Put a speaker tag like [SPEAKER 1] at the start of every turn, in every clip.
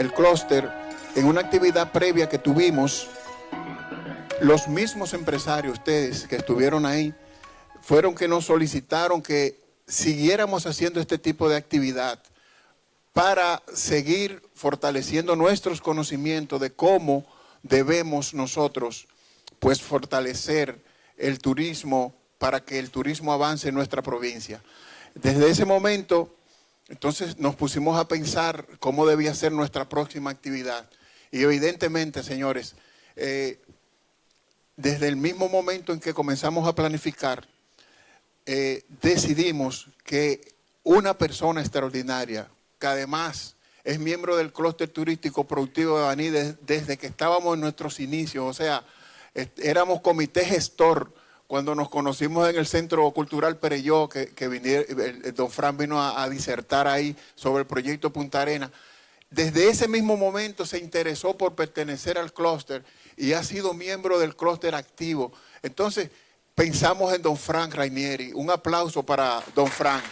[SPEAKER 1] el clúster, en una actividad previa que tuvimos, los mismos empresarios, ustedes que estuvieron ahí, fueron que nos solicitaron que siguiéramos haciendo este tipo de actividad para seguir fortaleciendo nuestros conocimientos de cómo debemos nosotros pues fortalecer el turismo para que el turismo avance en nuestra provincia. Desde ese momento, entonces nos pusimos a pensar cómo debía ser nuestra próxima actividad. Y evidentemente, señores, desde el mismo momento en que comenzamos a planificar, decidimos que una persona extraordinaria, que además es miembro del clúster turístico productivo de Baní desde que estábamos en nuestros inicios, o sea, éramos comité gestor cuando nos conocimos en el Centro Cultural Perelló, que don Fran vino a disertar ahí sobre el proyecto Punta Arenas. Desde ese mismo momento se interesó por pertenecer al clúster y ha sido miembro del clúster activo. Entonces, pensamos en don Frank Rainieri. Un aplauso para don Frank.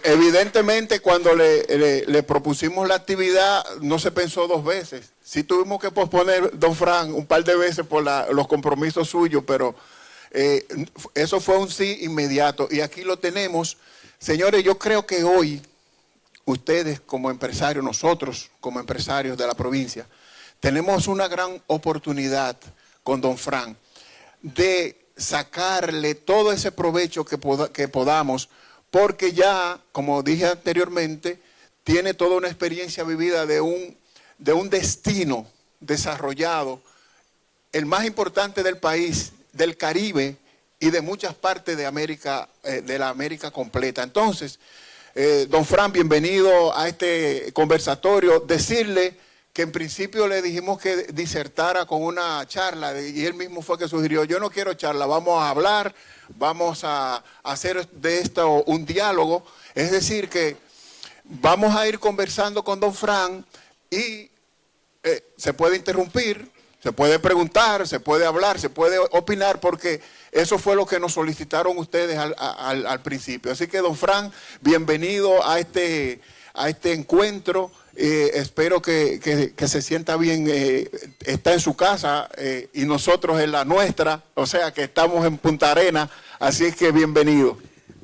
[SPEAKER 1] Evidentemente, cuando le propusimos la actividad, no se pensó dos veces. Sí tuvimos que posponer, don Frank, un par de veces por los compromisos suyos, pero eso fue un sí inmediato. Y aquí lo tenemos. Señores, yo creo que hoy, ustedes como empresarios, nosotros como empresarios de la provincia, tenemos una gran oportunidad con don Frank de sacarle todo ese provecho que podamos, porque ya, como dije anteriormente, tiene toda una experiencia vivida de un destino desarrollado, el más importante del país, del Caribe y de muchas partes de América, de la América completa. Entonces, don Fran, bienvenido a este conversatorio. Decirle que en principio le dijimos que disertara con una charla y él mismo fue que sugirió, yo no quiero charla, vamos a hablar, vamos a hacer de esto un diálogo. Es decir, que vamos a ir conversando con don Fran y se puede interrumpir, se puede preguntar, se puede hablar, se puede opinar, porque eso fue lo que nos solicitaron ustedes al principio. Así que, don Fran, bienvenido a este encuentro. Espero que se sienta bien. Está en su casa y nosotros en la nuestra, o sea que estamos en Punta Arenas, así es que bienvenido.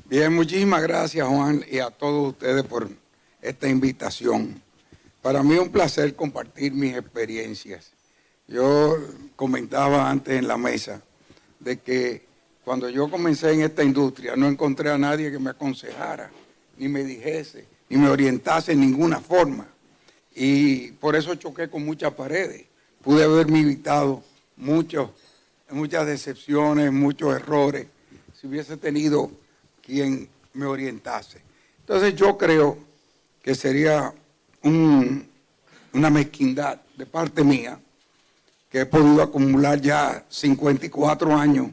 [SPEAKER 2] Bien, muchísimas gracias, Juan, y a todos ustedes por esta invitación. Para mí es un placer compartir mis experiencias. Yo comentaba antes en la mesa de que cuando yo comencé en esta industria no encontré a nadie que me aconsejara, ni me dijese, ni me orientase en ninguna forma. Y por eso choqué con muchas paredes. Pude haberme evitado muchas decepciones, muchos errores, si hubiese tenido quien me orientase. Entonces yo creo que sería una mezquindad de parte mía, que he podido acumular ya 54 años,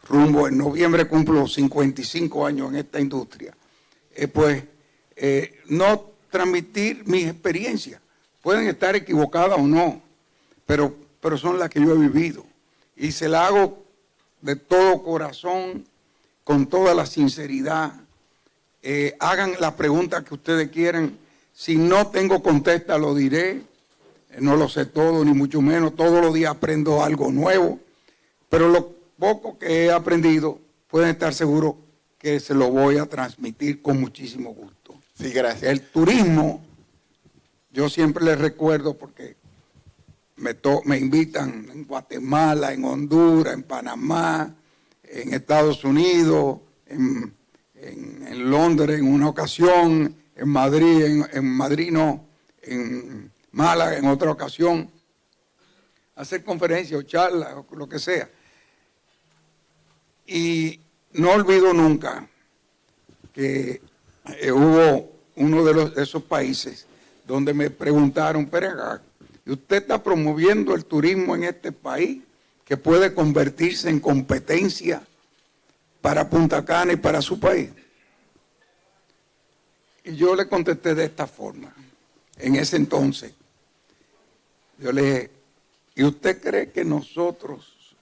[SPEAKER 2] rumbo en noviembre cumplo 55 años en esta industria, no transmitir mis experiencias. Pueden estar equivocadas o no, pero son las que yo he vivido. Y se la hago de todo corazón, con toda la sinceridad. Hagan las preguntas que ustedes quieran. Si no tengo contesta, lo diré. No lo sé todo, ni mucho menos. Todos los días aprendo algo nuevo. Pero lo poco que he aprendido, pueden estar seguros que se lo voy a transmitir con muchísimo gusto.
[SPEAKER 1] Sí, gracias.
[SPEAKER 2] El turismo, yo siempre les recuerdo porque me invitan en Guatemala, en Honduras, en Panamá, en Estados Unidos, en Londres en una ocasión, en Madrid, en Málaga en otra ocasión, hacer conferencias o charlas o lo que sea. Y no olvido nunca que hubo uno de esos países donde me preguntaron, pero ¿usted está promoviendo el turismo en este país que puede convertirse en competencia para Punta Cana y para su país? Y yo le contesté de esta forma. En ese entonces, yo le dije, ¿y usted cree que nosotros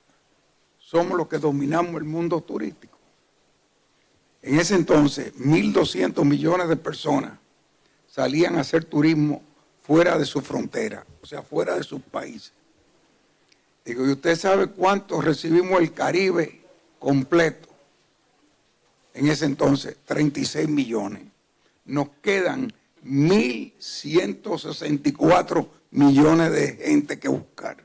[SPEAKER 2] somos los que dominamos el mundo turístico? En ese entonces, 1.200 millones de personas salían a hacer turismo fuera de su frontera, o sea, fuera de sus países. Digo, ¿y usted sabe cuánto recibimos el Caribe completo? En ese entonces, 36 millones. Nos quedan 1.164 millones de gente que buscar.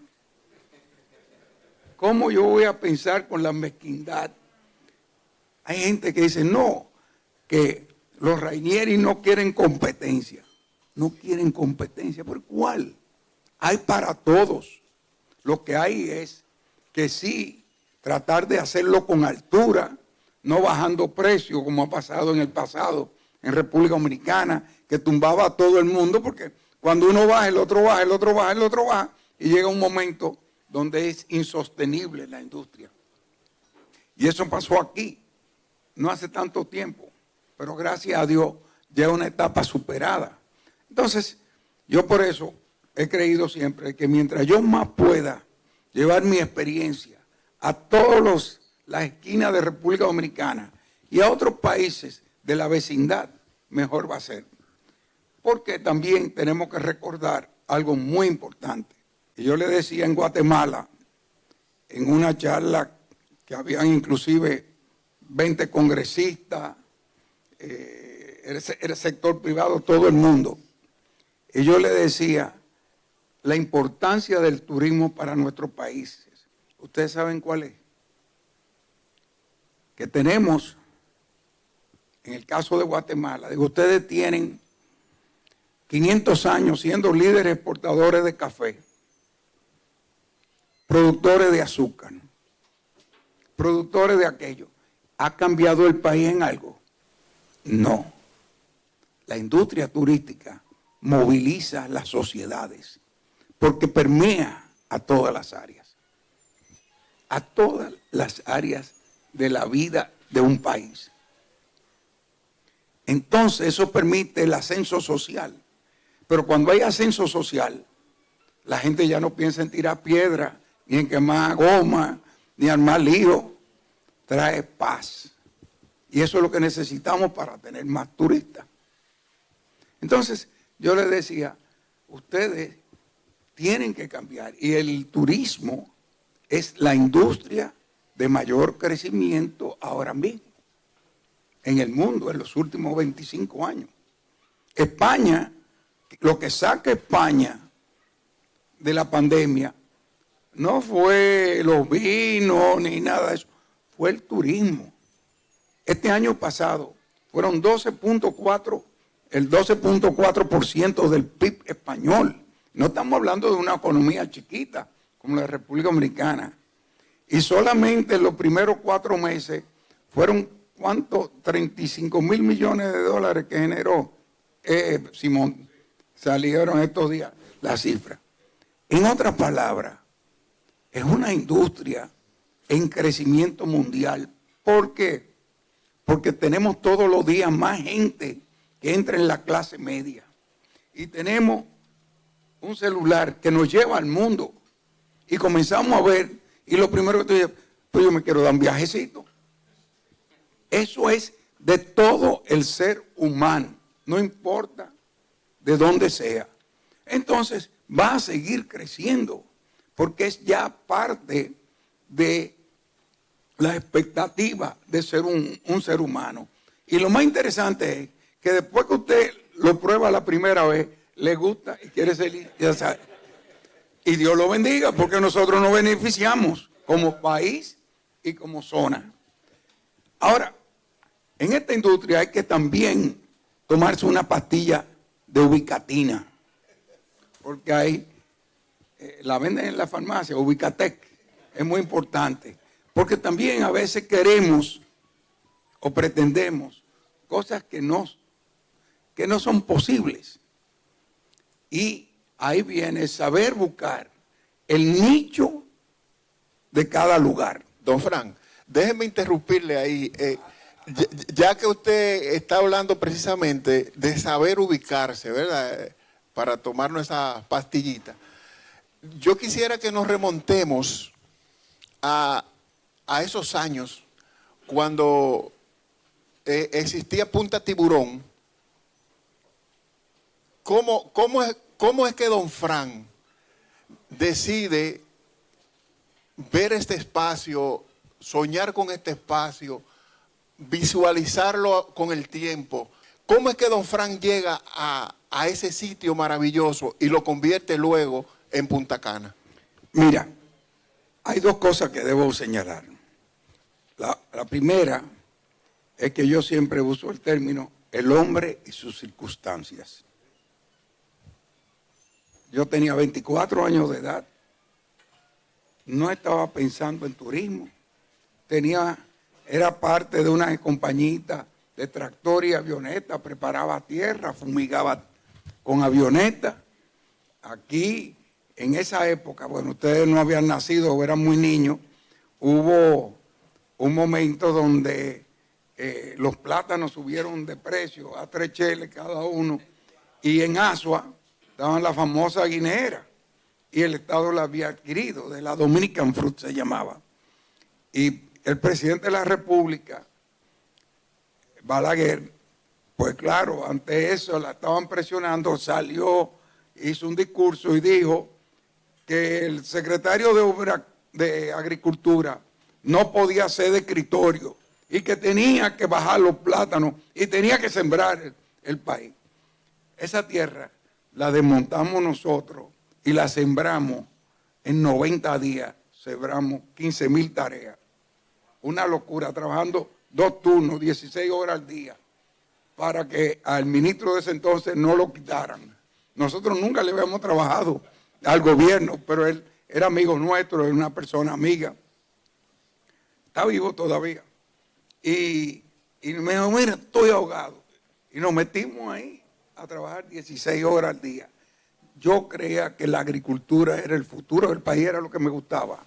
[SPEAKER 2] ¿Cómo yo voy a pensar con la mezquindad? Hay gente que dice, no, que los Rainieri no quieren competencia. No quieren competencia. ¿Por cuál? Hay para todos. Lo que hay es que sí, tratar de hacerlo con altura, no bajando precios como ha pasado en el pasado en República Dominicana, que tumbaba a todo el mundo, porque cuando uno baja, el otro baja, el otro baja, el otro baja, y llega un momento donde es insostenible la industria. Y eso pasó aquí, no hace tanto tiempo, pero gracias a Dios ya es una etapa superada. Entonces, yo por eso he creído siempre que mientras yo más pueda llevar mi experiencia a todas las esquinas de República Dominicana y a otros países de la vecindad, mejor va a ser. Porque también tenemos que recordar algo muy importante. Y yo le decía en Guatemala, en una charla que habían inclusive 20 congresistas, el sector privado, todo el mundo. Y yo le decía la importancia del turismo para nuestros países. ¿Ustedes saben cuál es? Que tenemos, en el caso de Guatemala, digo, ustedes tienen 500 años siendo líderes exportadores de café, productores de azúcar, productores de aquello. ¿Ha cambiado el país en algo? No. La industria turística moviliza las sociedades porque permea a todas las áreas de la vida de un país. Entonces eso permite el ascenso social, pero cuando hay ascenso social, la gente ya no piensa en tirar piedra, ni en quemar goma, ni armar lío, trae paz. Y eso es lo que necesitamos para tener más turistas. Entonces, yo les decía, ustedes tienen que cambiar. Y el turismo es la industria de mayor crecimiento ahora mismo en el mundo en los últimos 25 años. España, lo que saca España de la pandemia no fue los vinos ni nada de eso, fue el turismo. Este año pasado fueron el 12.4% del PIB español. No estamos hablando de una economía chiquita como la República Dominicana. Y solamente en los primeros 4 meses fueron, ¿cuánto? 35 mil millones de dólares que generó Simón. Salieron estos días las cifras. En otras palabras, es una industria en crecimiento mundial. ¿Por qué? Porque tenemos todos los días más gente que entra en la clase media. Y tenemos un celular que nos lleva al mundo. Y comenzamos a ver, y lo primero que tú dices, pues yo me quiero dar un viajecito. Eso es de todo el ser humano, no importa de dónde sea. Entonces va a seguir creciendo, porque es ya parte de la expectativa de ser un ser humano. Y lo más interesante es que después que usted lo prueba la primera vez, le gusta y quiere seguir, ya sabe. Y Dios lo bendiga, porque nosotros nos beneficiamos como país y como zona. Ahora, en esta industria hay que también tomarse una pastilla de ubicatina, porque hay, la venden en la farmacia, Ubicatec, es muy importante, porque también a veces queremos o pretendemos cosas que no son posibles. Y ahí viene saber buscar el nicho de cada lugar.
[SPEAKER 1] Don Frank, déjeme interrumpirle ahí. Ya que usted está hablando precisamente de saber ubicarse, ¿verdad? Para tomarnos esa pastillita. Yo quisiera que nos remontemos a esos años cuando existía Punta Tiburón, ¿cómo es que don Fran decide ver este espacio, soñar con este espacio, visualizarlo con el tiempo? ¿Cómo es que don Fran llega a ese sitio maravilloso y lo convierte luego en Punta Cana?
[SPEAKER 2] Mira, hay dos cosas que debo señalar. La primera es que yo siempre uso el término el hombre y sus circunstancias. Yo tenía 24 años de edad, no estaba pensando en turismo, era parte de una compañita de tractor y avioneta, preparaba tierra, fumigaba con avioneta. Aquí, en esa época, bueno, ustedes no habían nacido o eran muy niños, hubo un momento donde los plátanos subieron de precio a 3 cheles cada uno, y en Asua estaban la famosa guineera, y el Estado la había adquirido, de la Dominican Fruit se llamaba. Y el presidente de la República, Balaguer, pues claro, ante eso la estaban presionando, salió, hizo un discurso y dijo que el secretario de Agricultura no podía ser de escritorio y que tenía que bajar los plátanos y tenía que sembrar el país. Esa tierra la desmontamos nosotros y la sembramos en 90 días, sembramos 15,000 tareas. Una locura, trabajando 2 turnos, 16 horas al día, para que al ministro de ese entonces no lo quitaran. Nosotros nunca le habíamos trabajado al gobierno, pero él era amigo nuestro, era una persona amiga. Está vivo todavía. Y me dijo, mira, estoy ahogado. Y nos metimos ahí a trabajar 16 horas al día. Yo creía que la agricultura era el futuro del país, era lo que me gustaba.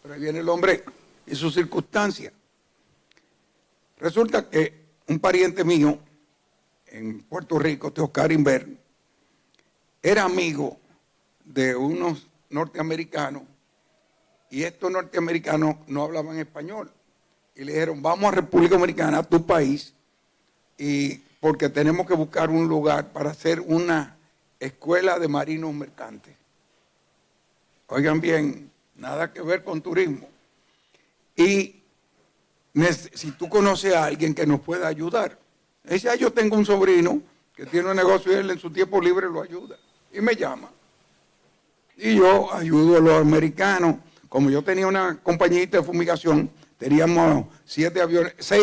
[SPEAKER 2] Pero ahí viene el hombre y sus circunstancias. Resulta que un pariente mío en Puerto Rico, Teoscar Inver, era amigo de unos norteamericanos, y estos norteamericanos no hablaban español. Y le dijeron, vamos a República Dominicana, a tu país, y porque tenemos que buscar un lugar para hacer una escuela de marinos mercantes. Oigan bien, nada que ver con turismo. Y si tú conoces a alguien que nos pueda ayudar, dice, yo tengo un sobrino que tiene un negocio y él en su tiempo libre lo ayuda. Y me llama. Y yo ayudo a los americanos. Como yo tenía una compañita de fumigación, teníamos 6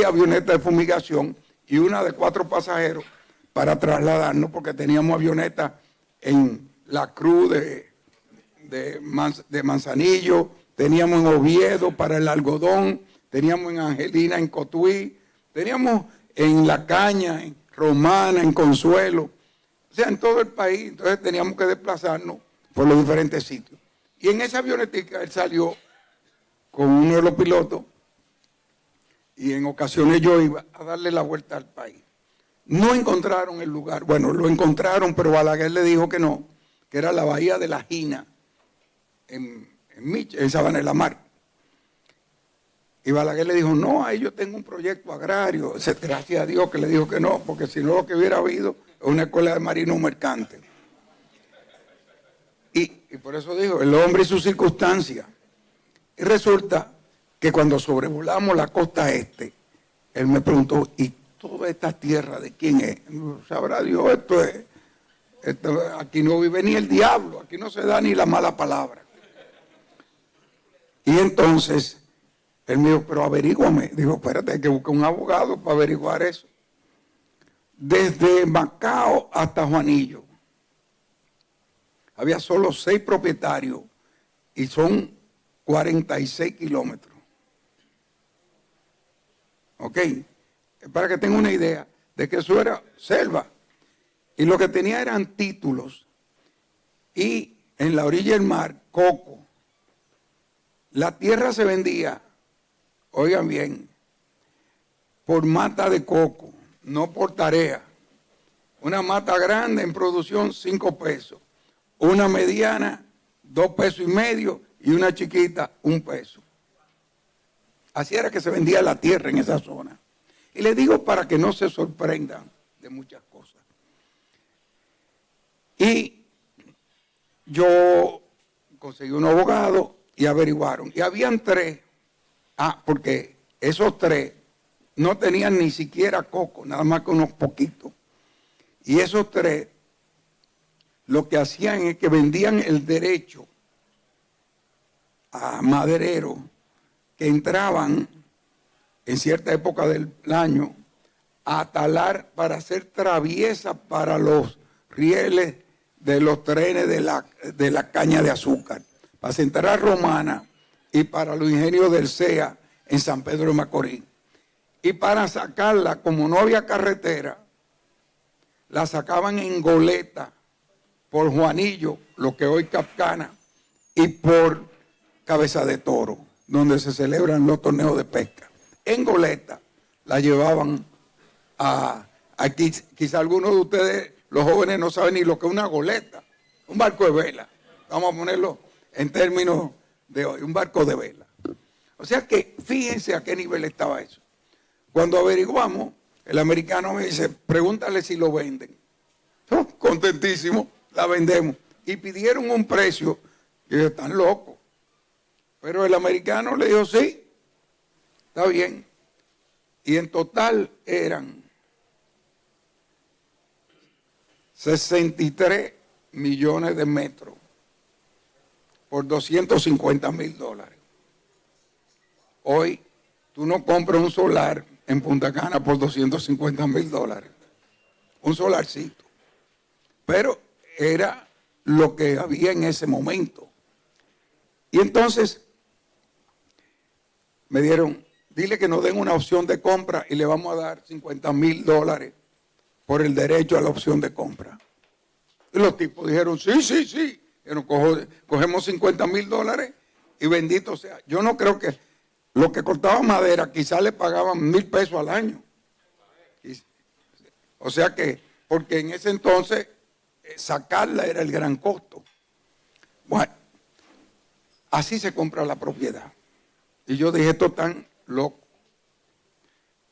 [SPEAKER 2] avionetas de fumigación y una de 4 pasajeros para trasladarnos, porque teníamos avionetas en la Cruz de Manzanillo, teníamos en Oviedo para el algodón, teníamos en Angelina, en Cotuí, teníamos en La Caña, en Romana, en Consuelo, o sea, en todo el país. Entonces teníamos que desplazarnos por los diferentes sitios. Y en esa avionetica él salió con uno de los pilotos y en ocasiones yo iba a darle la vuelta al país. No encontraron el lugar, bueno, lo encontraron, pero Balaguer le dijo que no, que era la bahía de La Gina, en Sabana de la Mar. Y Balaguer le dijo, no, ahí yo tengo un proyecto agrario. Gracias a Dios que le dijo que no, porque si no lo que hubiera habido es una escuela de marinos mercantes. Y por eso digo, el hombre y sus circunstancias. Y resulta que cuando sobrevolamos la costa este, él me preguntó, ¿y toda esta tierra de quién es? Sabrá Dios, aquí no vive ni el diablo, aquí no se da ni la mala palabra. Y entonces él me dijo, pero averíguame. Dijo, espérate, hay que buscar un abogado para averiguar eso. Desde Macao hasta Juanillo había solo 6 propietarios y son 46 kilómetros. ¿Ok? Para que tengan una idea de que eso era selva. Y lo que tenía eran títulos. Y en la orilla del mar, coco. La tierra se vendía, oigan bien, por mata de coco, no por tarea. Una mata grande en producción, 5 pesos. Una mediana, 2,5 pesos, y una chiquita, 1 peso. Así era que se vendía la tierra en esa zona. Y les digo para que no se sorprendan de muchas cosas. Y yo conseguí un abogado y averiguaron. Y habían 3, porque esos 3 no tenían ni siquiera coco, nada más que unos poquitos. Y esos 3 lo que hacían es que vendían el derecho a madereros que entraban en cierta época del año a talar para hacer traviesas para los rieles de los trenes de la caña de azúcar, para Central Romana y para los ingenios del CEA en San Pedro de Macorís. Y para sacarla, como no había carretera, la sacaban en goleta por Juanillo, lo que hoy Capcana, y por Cabeza de Toro, donde se celebran los torneos de pesca. En goleta la llevaban aquí. Quizá algunos de ustedes, los jóvenes, no saben ni lo que es una goleta, un barco de vela. Vamos a ponerlo en términos de hoy, un barco de vela. O sea que fíjense a qué nivel estaba eso. Cuando averiguamos, el americano me dice, pregúntale si lo venden. Oh, contentísimo, la vendemos. Y pidieron un precio, y yo, están locos. Pero el americano le dijo, sí, está bien. Y en total eran 63 millones de metros por $250,000. Hoy tú no compras un solar en Punta Cana por $250,000. Un solarcito. Pero era lo que había en ese momento. Y entonces me dieron, dile que nos den una opción de compra y le vamos a dar $50,000 por el derecho a la opción de compra. Y los tipos dijeron, sí. Pero cogemos $50,000 y bendito sea. Yo no creo que los que cortaban madera quizás le pagaban $1,000 al año. O sea que, porque en ese entonces sacarla era el gran costo. Bueno, así se compra la propiedad. Y yo dije, esto tan loco.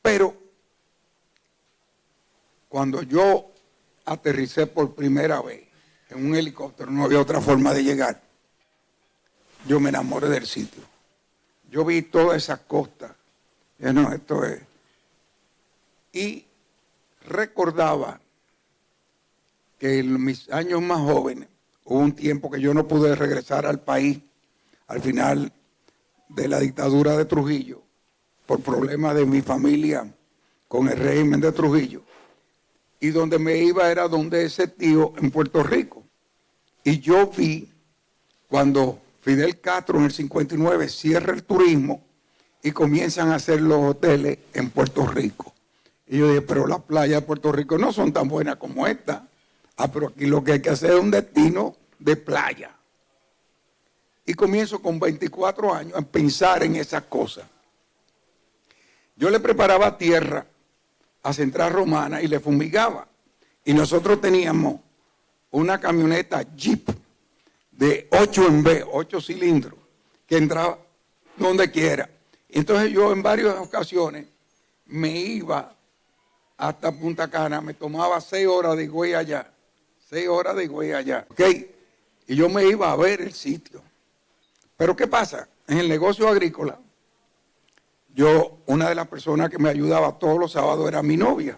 [SPEAKER 2] Pero cuando yo aterricé por primera vez en un helicóptero, no había otra forma de llegar, yo me enamoré del sitio. Yo vi todas esas costas. Y no, esto es. Y recordaba que en mis años más jóvenes hubo un tiempo que yo no pude regresar al país al final de la dictadura de Trujillo por problemas de mi familia con el régimen de Trujillo, y donde me iba era donde ese tío en Puerto Rico. Y yo vi cuando Fidel Castro en el 59 cierra el turismo y comienzan a hacer los hoteles en Puerto Rico. Y yo dije, pero las playas de Puerto Rico no son tan buenas como esta. Pero aquí lo que hay que hacer es un destino de playa. Y comienzo con 24 años a pensar en esas cosas. Yo le preparaba tierra a Central Romana y le fumigaba. Y nosotros teníamos una camioneta Jeep de 8 cilindros, que entraba donde quiera. Entonces yo en varias ocasiones me iba hasta Punta Cana, me tomaba 6 horas de higüey allá. 6 horas de higüey allá. ¿Ok? Y yo me iba a ver el sitio. Pero ¿qué pasa? En el negocio agrícola, una de las personas que me ayudaba todos los sábados era mi novia.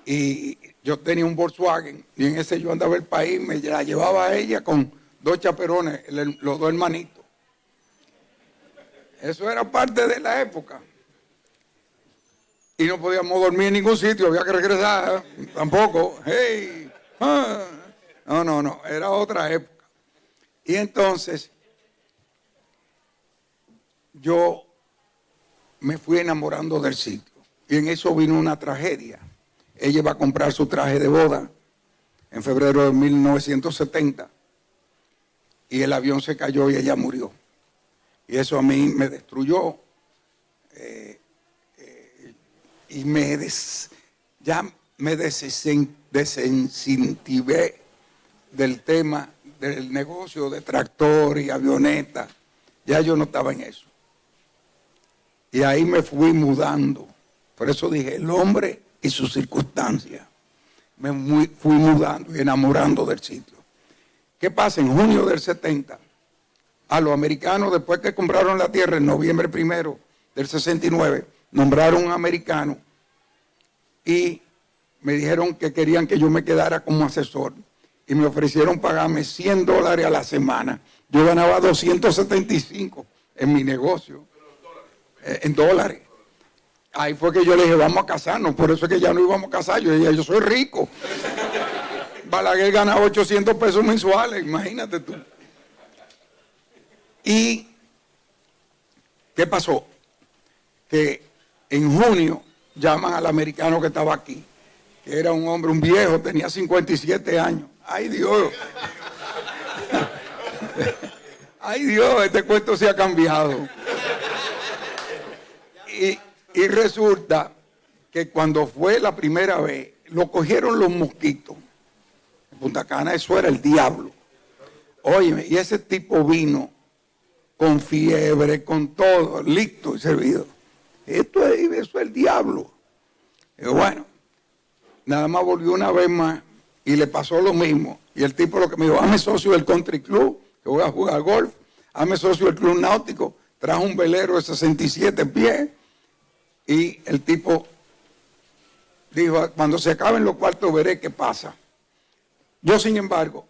[SPEAKER 2] Y yo tenía un Volkswagen y en ese yo andaba el país, me la llevaba a ella con 2 chaperones, los 2 hermanitos. Eso era parte de la época. Y no podíamos dormir en ningún sitio, había que regresar, tampoco. Hey, no, era otra época. Y entonces yo me fui enamorando del sitio. Y en eso vino una tragedia. Ella iba a comprar su traje de boda en febrero de 1970 y el avión se cayó y ella murió. Y eso a mí me destruyó y ya me desincentivé del tema del negocio de tractor y avioneta. Ya yo no estaba en eso. Y ahí me fui mudando. Por eso dije, el hombre y sus circunstancias. Fui mudando y enamorando del sitio. ¿Qué pasa? En junio del 70, a los americanos, después que compraron la tierra, en noviembre 1 del 69, nombraron un americano y me dijeron que querían que yo me quedara como asesor y me ofrecieron pagarme $100 a la semana. Yo ganaba 275 en mi negocio, en dólares. Ahí fue que yo le dije, vamos a casarnos. Por eso es que ya no íbamos a casar. Yo dije, yo soy rico. Balaguer ganaba 800 pesos mensuales, imagínate tú. ¿Y qué pasó? Que en junio llaman al americano que estaba aquí, que era un hombre, un viejo, tenía 57 años. ¡Ay, Dios! ¡Ay, Dios! Este cuento se ha cambiado. Y resulta que cuando fue la primera vez, lo cogieron los mosquitos. En Punta Cana eso era el diablo. Óyeme, y ese tipo vino con fiebre, con todo, listo y servido. Eso es el diablo. Y bueno, nada más volvió una vez más y le pasó lo mismo. Y el tipo lo que me dijo, hazme socio del country club, que voy a jugar golf, hazme socio del club náutico, trajo un velero de 67 pies. Y el tipo dijo, cuando se acaben los cuartos veré qué pasa. Yo, sin embargo,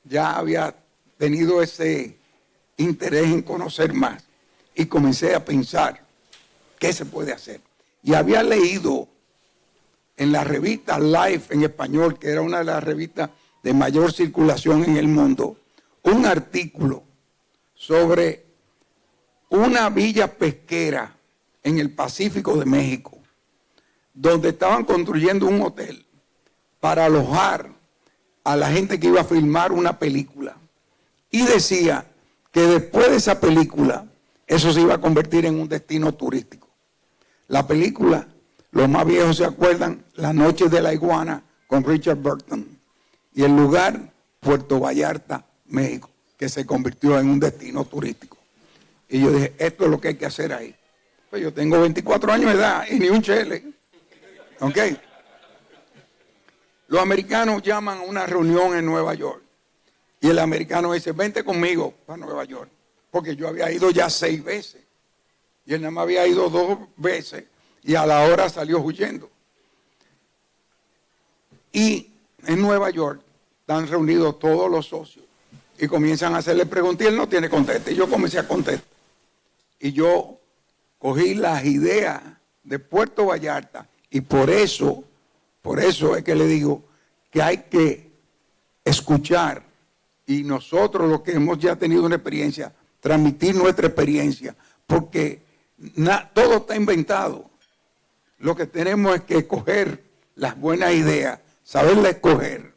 [SPEAKER 2] ya había tenido ese interés en conocer más y comencé a pensar qué se puede hacer. Y había leído en la revista Life en español, que era una de las revistas de mayor circulación en el mundo, un artículo sobre una villa pesquera en el Pacífico de México, donde estaban construyendo un hotel para alojar a la gente que iba a filmar una película. Y decía que después de esa película, eso se iba a convertir en un destino turístico. La película, los más viejos se acuerdan, La Noche de la Iguana, con Richard Burton. Y el lugar, Puerto Vallarta, México, que se convirtió en un destino turístico. Y yo dije, esto es lo que hay que hacer ahí. Pues yo tengo 24 años de edad y ni un chele. ¿Ok? Los americanos llaman a una reunión en Nueva York. Y el americano dice, vente conmigo para Nueva York. Porque yo había ido ya 6 veces. Y él nada más había ido 2 veces. Y a la hora salió huyendo. Y en Nueva York están reunidos todos los socios. Y comienzan a hacerle preguntas y él no tiene contesta. Y yo comencé a contestar. Y yo cogí las ideas de Puerto Vallarta. Y por eso es que le digo que hay que escuchar. Y nosotros los que hemos ya tenido una experiencia, transmitir nuestra experiencia. Porque todo está inventado. Lo que tenemos es que escoger las buenas ideas, saberlas escoger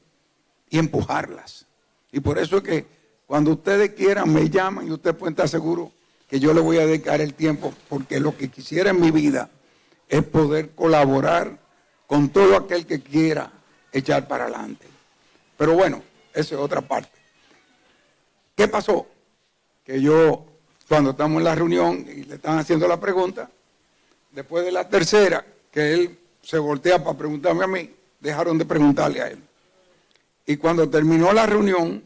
[SPEAKER 2] y empujarlas. Y por eso es que cuando ustedes quieran me llaman y ustedes pueden estar seguros que yo le voy a dedicar el tiempo, porque lo que quisiera en mi vida es poder colaborar con todo aquel que quiera echar para adelante. Pero bueno, esa es otra parte. ¿Qué pasó? Que yo, cuando estamos en la reunión y le están haciendo la pregunta, después de la tercera, que él se voltea para preguntarme a mí, dejaron de preguntarle a él. Y cuando terminó la reunión,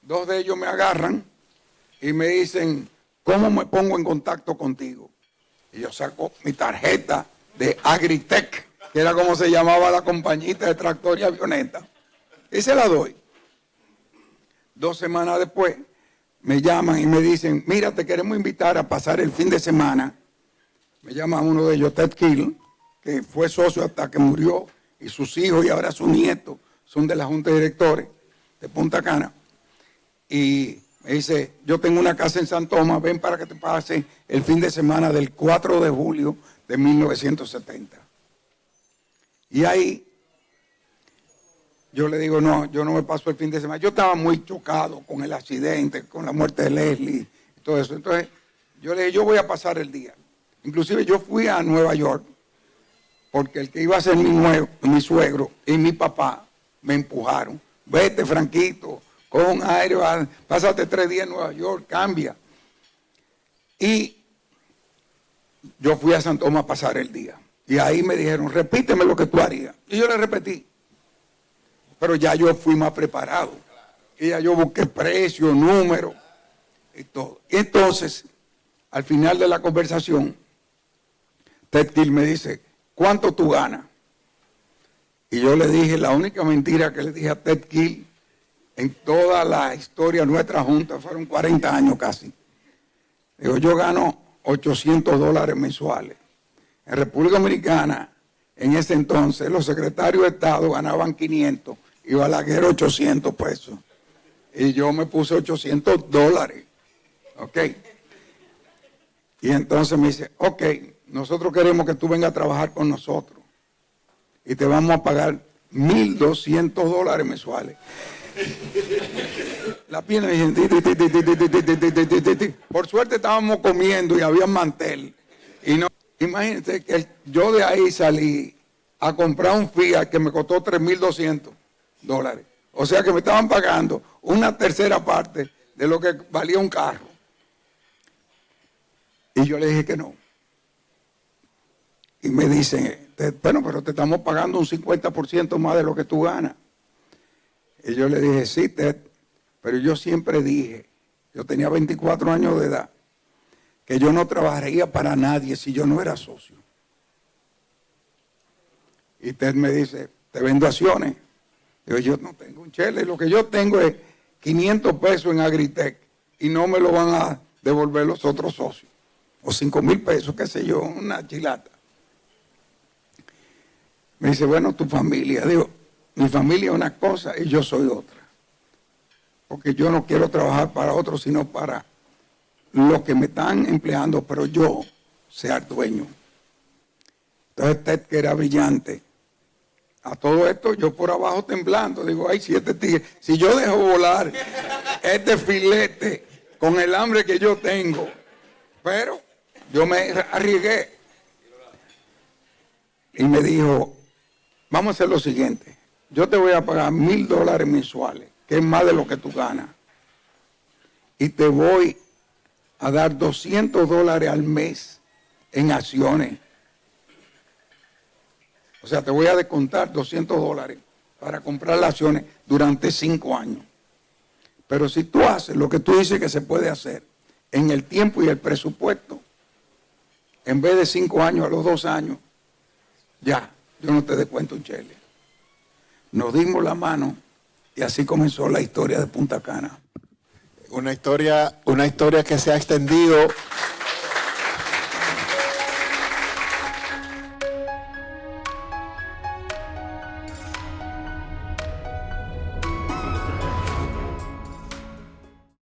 [SPEAKER 2] 2 de ellos me agarran y me dicen, ¿cómo me pongo en contacto contigo? Y yo saco mi tarjeta de Agritech, que era como se llamaba la compañita de tractor y avioneta, y se la doy. 2 semanas después, me llaman y me dicen, mira, te queremos invitar a pasar el fin de semana. Me llama uno de ellos, Ted Kill, que fue socio hasta que murió, y sus hijos y ahora sus nietos son de la Junta de Directores de Punta Cana. Y me dice, yo tengo una casa en San Tomás, ven para que te pase el fin de semana del 4 de julio de 1970. Y ahí yo le digo, no, yo no me paso el fin de semana. Yo estaba muy chocado con el accidente, con la muerte de Leslie y todo eso. Entonces yo le dije, yo voy a pasar el día. Inclusive yo fui a Nueva York porque el que iba a ser mi suegro y mi papá me empujaron. Vete, Franquito, coge un aéreo, pásate 3 días en Nueva York, cambia. Y yo fui a San Tomás a pasar el día. Y ahí me dijeron, repíteme lo que tú harías. Y yo le repetí. Pero ya yo fui más preparado. Y ya yo busqué precio, número y todo. Y entonces, al final de la conversación, Ted Keel me dice, ¿cuánto tú ganas? Y yo le dije, la única mentira que le dije a Ted Keel en toda la historia nuestra junta, fueron 40 años casi. Digo, yo gano $800 mensuales. En República Dominicana, en ese entonces, los secretarios de Estado ganaban 500 y Balaguer 800 pesos. Y yo me puse $800. ¿Ok? Y entonces me dice, ok, nosotros queremos que tú vengas a trabajar con nosotros. Y te vamos a pagar $1,200 mensuales. La pierna dicen, por suerte estábamos comiendo y había mantel. Y no, imagínense que yo de ahí salí a comprar un Fiat que me costó $3,200. O sea que me estaban pagando una tercera parte de lo que valía un carro. Y yo le dije que no. Y me dicen, bueno, pero te estamos pagando un 50% más de lo que tú ganas. Y yo le dije, sí, Ted, pero yo siempre dije, yo tenía 24 años de edad, que yo no trabajaría para nadie si yo no era socio. Y Ted me dice, te vendo acciones. Digo, yo no tengo un chele, lo que yo tengo es 500 pesos en Agritech y no me lo van a devolver los otros socios. O 5,000 pesos, qué sé yo, una chilata. Me dice, bueno, tu familia. Digo, mi familia es una cosa y yo soy otra. Porque yo no quiero trabajar para otros, sino para los que me están empleando, pero yo ser dueño. Entonces Ted, que era brillante, a todo esto yo por abajo temblando, digo, ay, si yo dejo volar este filete con el hambre que yo tengo, pero yo me arriesgué. Y me dijo, vamos a hacer lo siguiente, yo te voy a pagar $1,000 mensuales, que es más de lo que tú ganas, y te voy a dar $200 al mes en acciones. O sea, te voy a descontar $200 para comprar las acciones durante 5 años. Pero si tú haces lo que tú dices que se puede hacer en el tiempo y el presupuesto, en vez de 5 años a los 2 años, ya, yo no te descuento un chele. Nos dimos la mano y así comenzó la historia de Punta Cana.
[SPEAKER 1] Una historia que se ha extendido